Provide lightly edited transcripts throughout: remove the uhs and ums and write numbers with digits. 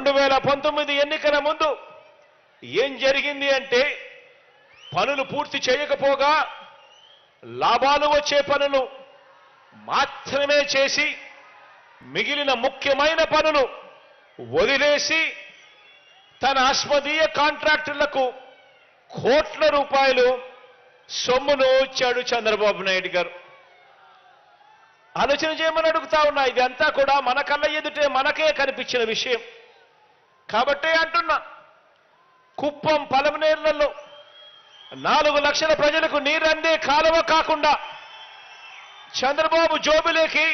2019 ఎన్నికల ముందు ఏం జరిగింది అంటే పనులు పూర్తి చేయకపోగా లాభాలు వచ్చే పనులు మాత్రమే చేసి మిగిలిన ముఖ్యమైన పనులు వదిలేసి తన అస్మదీయ కాంట్రాక్టర్లకు కోట్ల రూపాయలు సొమ్మును ఇచ్చాడు చంద్రబాబు నాయుడు గారు. ఆలోచన చేయమని అడుగుతా ఉన్నా. ఇదంతా కూడా మన కళ్ళ ఎదుటే మనకే కనిపించిన విషయం కాబట్టే అంటున్నా. కుప్పం పలమనేర్లలో 4 లక్షల ప్రజలకు నీరందే కాలువ కాకుండా చంద్రబాబు జోబులేకి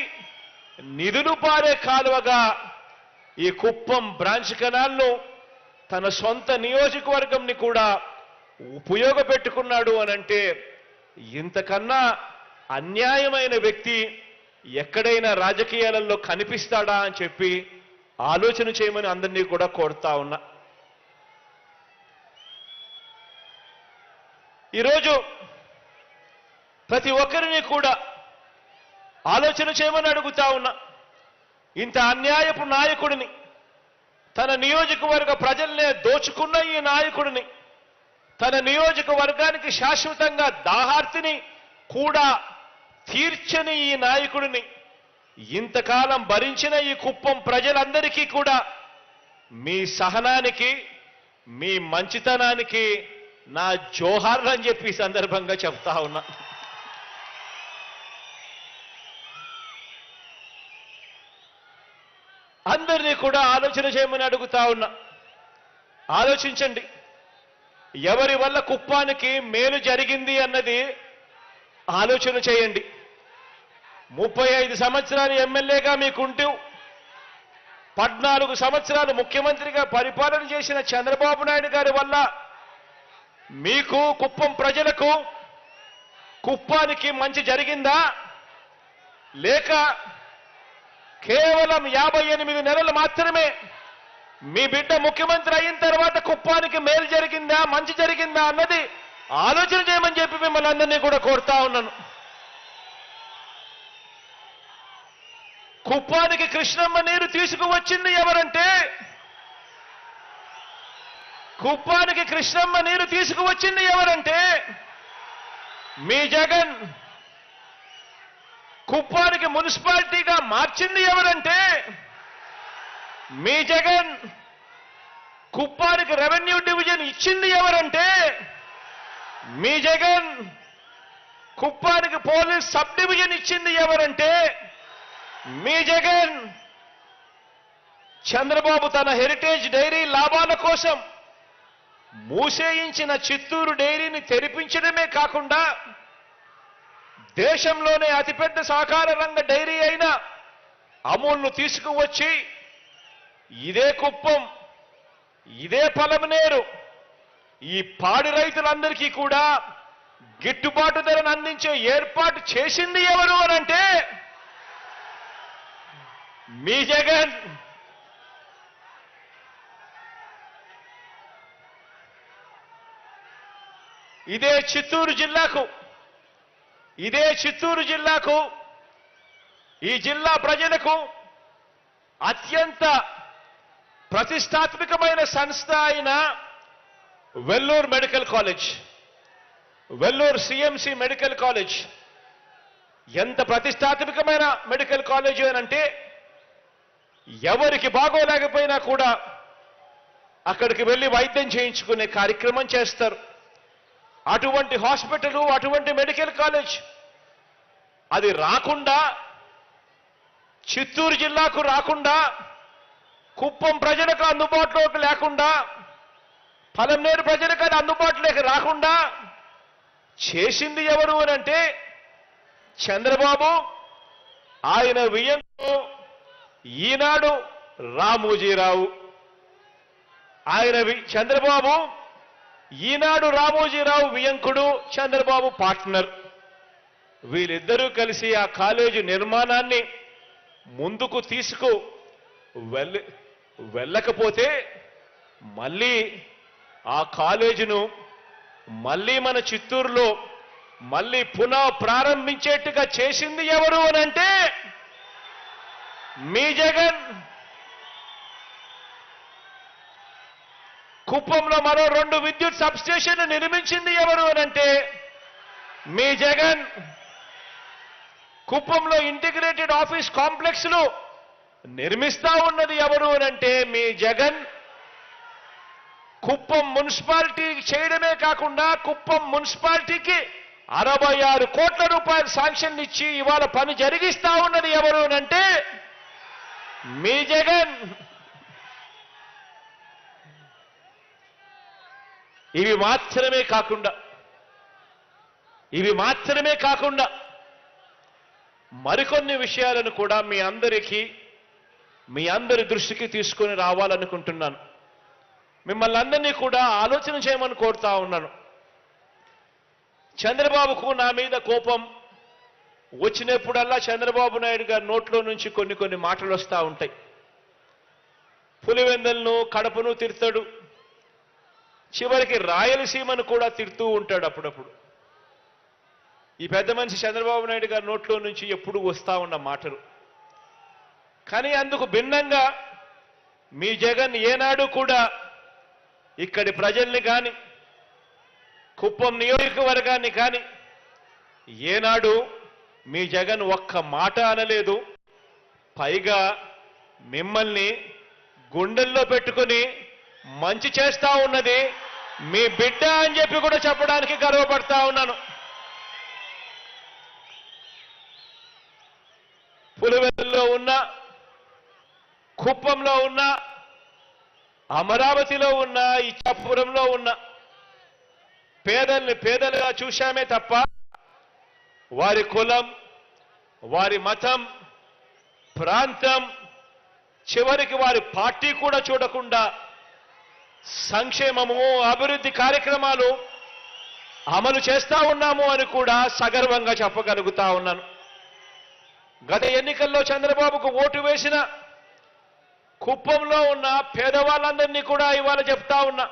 నిధులు పారే కాలువగా ఈ కుప్పం బ్రాంచ్ కెనాల్ను తన సొంత నియోజకవర్గంని కూడా ఉపయోగపెట్టుకున్నాడు అనంటే ఇంతకన్నా అన్యాయమైన వ్యక్తి ఎక్కడైనా రాజకీయాలలో కనిపిస్తాడా అని చెప్పి ఆలోచన చేయమని అందరినీ కూడా కోరుతా ఉన్నా. ఈరోజు ప్రతి ఒక్కరిని కూడా ఆలోచన చేయమని అడుగుతా ఉన్నా. ఇంత అన్యాయపు నాయకుడిని, తన నియోజకవర్గ ప్రజల్నే దోచుకున్న ఈ నాయకుడిని, తన నియోజకవర్గానికి శాశ్వతంగా దాహార్తిని కూడా తీర్చని ఈ నాయకుడిని ఇంతకాలం భరించిన ఈ కుప్పం ప్రజలందరికీ కూడా మీ సహనానికి, మీ మంచితనానికి నా జోహార్లు అని చెప్పి ఈ సందర్భంగా చెప్తా ఉన్నా. అందరినీ కూడా ఆలోచన చేయమని అడుగుతా ఉన్నా. ఆలోచించండి. ఎవరి వల్ల కుప్పానికి మేలు జరిగింది అన్నది ఆలోచన చేయండి. 35 సంవత్సరాలు ఎమ్మెల్యేగా మీకుంటూ 14 సంవత్సరాలు ముఖ్యమంత్రిగా పరిపాలన చేసిన చంద్రబాబు నాయుడు గారి వల్ల మీకు, కుప్పం ప్రజలకు, కుప్పానికి మంచి జరిగిందా? లేక కేవలం 58 నెలలు మాత్రమే మీ బిడ్డ ముఖ్యమంత్రి అయిన తర్వాత కుప్పానికి మేలు జరిగిందా, మంచి జరిగిందా అన్నది ఆలోచన చేయమని చెప్పి మిమ్మల్ని అందరినీ కూడా కోరుతా ఉన్నాను. కుప్పానికి కృష్ణమ్మ నీరు తీసుకువచ్చింది ఎవరంటే, కుప్పానికి కృష్ణమ్మ నీరు తీసుకువచ్చింది ఎవరంటే మీ జగన్. కుప్పానికి మున్సిపాలిటీగా మార్చింది ఎవరంటే మీ జగన్. కుప్పానికి రెవెన్యూ డివిజన్ ఇచ్చింది ఎవరంటే మీ జగన్. కుప్పానికి పోలీస్ సబ్ డివిజన్ ఇచ్చింది ఎవరంటే మీ జగన్. చంద్రబాబు తన హెరిటేజ్ డైరీ లాభాల కోసం మూసేయించిన చిత్తూరు డైరీని తెరిపించడమే కాకుండా దేశంలోనే అతిపెద్ద సహకార రంగ డైరీ అయిన అమూల్ను తీసుకువచ్చి ఇదే కుప్పం, ఇదే పలమనేరు, ఈ పాడి రైతులందరికీ కూడా గిట్టుబాటు ధరను అందించే ఏర్పాటు చేసింది ఎవరు అనంటే మీ జగన్. ఇదే చిత్తూరు జిల్లాకు, ఈ జిల్లా ప్రజలకు అత్యంత ప్రతిష్టాత్మకమైన సంస్థ అయిన Vellore medical college, Vellore CMC medical college ఎంత ప్రతిష్టాత్మకమైన మెడికల్ కాలేజ్ అనంటే ఎవరికి బాగోలేకపోయినా కూడా అక్కడికి వెళ్ళి వైద్యం చేయించుకునే కార్యక్రమం చేస్తారు. అటువంటి హాస్పిటల్, అటువంటి మెడికల్ కాలేజ్ అది రాకుండా, చిత్తూరు జిల్లాకు రాకుండా, కుప్పం ప్రజలకు అందుబాటులోకి లేకుండా, పలమనేరు ప్రజలకు అది అందుబాటులోకి రాకుండా చేసింది ఎవరు అనంటే చంద్రబాబు, ఆయన వియ్యంకుడు ఈనాడు రామోజీరావు. చంద్రబాబు ఈనాడు రామోజీరావు వియ్యంకుడు, చంద్రబాబు పార్ట్నర్. వీళ్ళిద్దరూ కలిసి ఆ కాలేజీ నిర్మాణాన్ని ముందుకు వెళ్ళకపోతే మళ్ళీ ఆ కాలేజీను మళ్ళీ మన చిత్తూరులో మళ్ళీ పునః ప్రారంభించేట్టుగా చేసింది ఎవరు అనంటే మీ జగన్. కుప్పంలో మరో 2 విద్యుత్ సబ్స్టేషన్లు నిర్మించింది ఎవరు అనంటే మీ జగన్. కుప్పంలో ఇంటిగ్రేటెడ్ ఆఫీస్ కాంప్లెక్స్లు నిర్మిస్తా ఉన్నది ఎవరు అనంటే మీ జగన్. కుప్పం మున్సిపాలిటీ చేయడమే కాకుండా కుప్పం మున్సిపాలిటీకి 66 కోట్ల రూపాయలు శాంక్షన్ ఇచ్చి ఇవాళ పని జరిగిస్తా ఉన్నది ఎవరు అనంటే మీ జగన్. ఇవి మాత్రమే కాకుండా మరికొన్ని విషయాలను కూడా మీ అందరి దృష్టికి తీసుకొని రావాలనుకుంటున్నాను. మిమ్మల్ని అందరినీ కూడా ఆలోచన చేయమని కోరుతా ఉన్నాను. చంద్రబాబుకు నా మీద కోపం వచ్చినప్పుడల్లా చంద్రబాబు నాయుడు గారి నోట్లో నుంచి కొన్ని మాటలు వస్తూ ఉంటాయి. పులివెందులను కడపను తిడతాడు, చివరికి రాయలసీమను కూడా తిడుతూ ఉంటాడు అప్పుడప్పుడు. ఈ పెద్ద మనిషి చంద్రబాబు నాయుడు గారి నోట్లో నుంచి ఎప్పుడు వస్తూ ఉన్న మాటలు. కానీ అందుకు భిన్నంగా మీ జగన్ ఏనాడు కూడా ఇక్కడి ప్రజల్ని కానీ కుప్పం నియోజకవర్గాన్ని కానీ ఏనాడు మీ జగన్ ఒక్క మాట అనలేదు. పైగా మిమ్మల్ని గుండెల్లో పెట్టుకుని మంచి చేస్తా ఉన్నది మీ బిడ్డ అని చెప్పి కూడా చెప్పడానికి గర్వపడతా ఉన్నాను. పులివెందుల్లో ఉన్న, కుప్పంలో ఉన్న, అమరావతిలో ఉన్న, ఇచ్చాపురంలో ఉన్న పేదల్ని పేదలుగా చూశామే తప్ప వారి కులం, వారి మతం, ప్రాంతం, చివరికి వారి పార్టీ కూడా చూడకుండా సంక్షేమము, అభివృద్ధి కార్యక్రమాలు అమలు చేస్తా ఉన్నాము అని కూడా సగర్వంగా చెప్పగలుగుతా ఉన్నాను. గత ఎన్నికల్లో చంద్రబాబుకు ఓటు వేసిన కుప్పంలో ఉన్న పేదవాళ్ళందరినీ కూడా ఇవాళ చెప్తా ఉన్నా,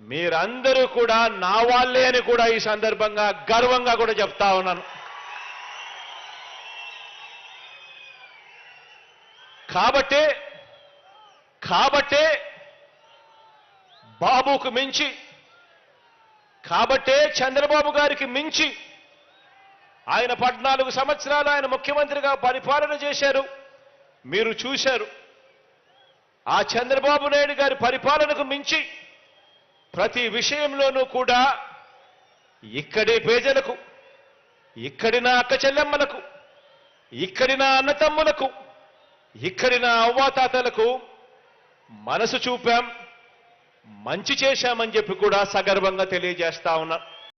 మీరందరూ కూడా నా వాళ్ళే అని కూడా ఈ సందర్భంగా గర్వంగా కూడా చెప్తా ఉన్నాను. కాబట్టే బాబుకు మించి, కాబట్టే చంద్రబాబు గారికి మించి ఆయన 14 సంవత్సరాలు ఆయన ముఖ్యమంత్రిగా పరిపాలన చేశారు. మీరు చూశారు. ఆ చంద్రబాబు నాయుడు గారి పరిపాలనకు మించి ప్రతి విషయంలోనూ కూడా ఇక్కడి ప్రజలకు, ఇక్కడి నా అక్క చెల్లెమ్మలకు, ఇక్కడి నా అన్నతమ్ములకు, ఇక్కడి నా అవ్వాతాతలకు మనసు చూపాం, మంచి చేశామని చెప్పి కూడా సగర్వంగా తెలియజేస్తా ఉన్నా.